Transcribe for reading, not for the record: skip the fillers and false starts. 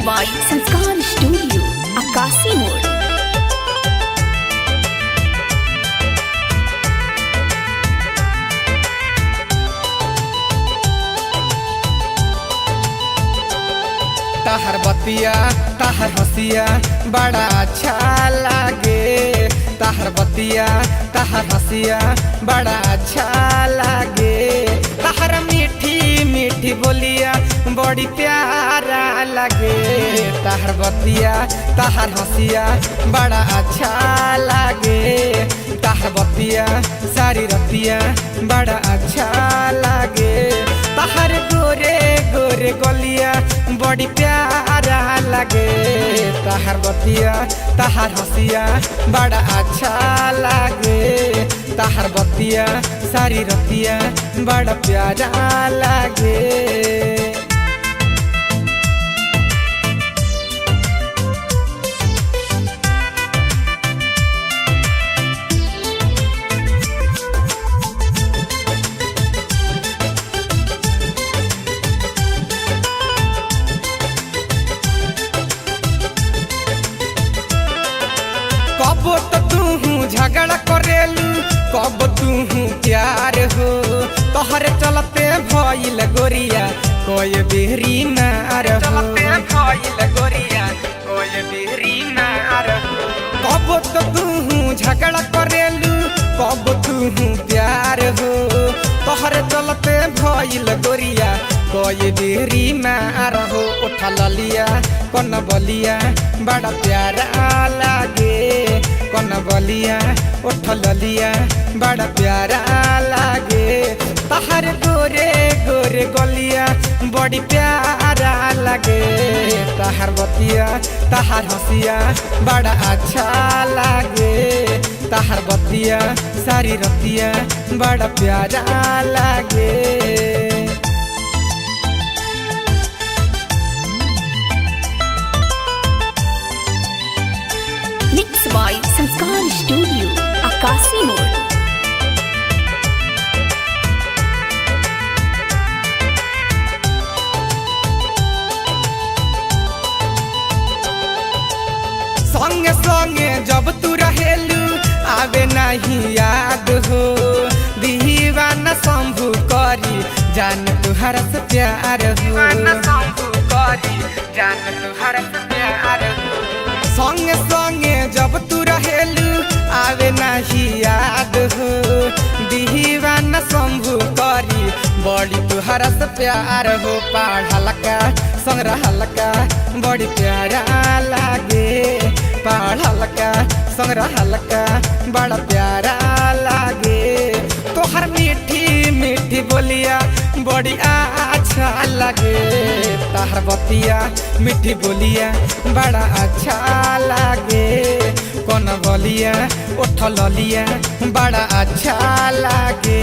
by Sanskar Studio, Akasi Mode. तहर बतिया तहर हसिया बड़ा अच्छा लागे। तहर बतिया तहर हसिया बड़ा अच्छा लागे। तहर मीठी मीठी बोलिया बड़ी प्यारा लगे। तहर बतिया तहर हसिया बड़ा अच्छा लागे। तहर बतिया सारी रतिया बड़ा अच्छा लागे। तहर गोरे गोरे गलिया बड़ी प्यारा लगे। तहर बतिया तहर हसिया बड़ा अच्छा लागे। तहर बतिया सारी रतिया बड़ा प्यारा लागे। कब तो तू झगड़ा करेलू कब तू प्यार हो। तोहरे चलते भइल गोरिया कोई बेरी मार हो। भइल गोरिया कोई बेरी मार हो। कब तो तू झगड़ा करेलू कब तू प्यार हो। तोहरे चलते भइल गोरिया कोई बेरी मार हो। उठा लिया कौन बलिया बड़ा प्यारा लागे। कौन बलिया उठ लिया बड़ा प्यारा लागे। तहर गोरे गोरे गलिया बड़ी प्यारा लगे। तहर बतिया तहर हसिया बड़ा अच्छा लागे। तहर बतिया सारी रतिया बड़ा प्यारा लागे। Mixed by Sanskar Studio, Akasi Mode. संगे संगे जब तू रहेलू आवे नहीं याद हो। दीवाना शंभू करी जान तुहरा से प्यार हो। शंभू करी जान तुहरा से प्यार हो। संगे संगे जब तू रहेलू आवे नहीं याद हो। दीवाना शंभू करी बड़ी तुहरा से प्यार हो। पढ़ल का संग रहल का बड़ी प्यारा लागे। पढ़ल का संग रहल का बड़ा प्यारा लागे। तोहर मीठी मीठी बोलिया बड़ी अच्छा लगे। तहर बतिया मीठी बोलिया बड़ा अच्छा लागे। कौन बोलिया उठ लिया बड़ा अच्छा लागे।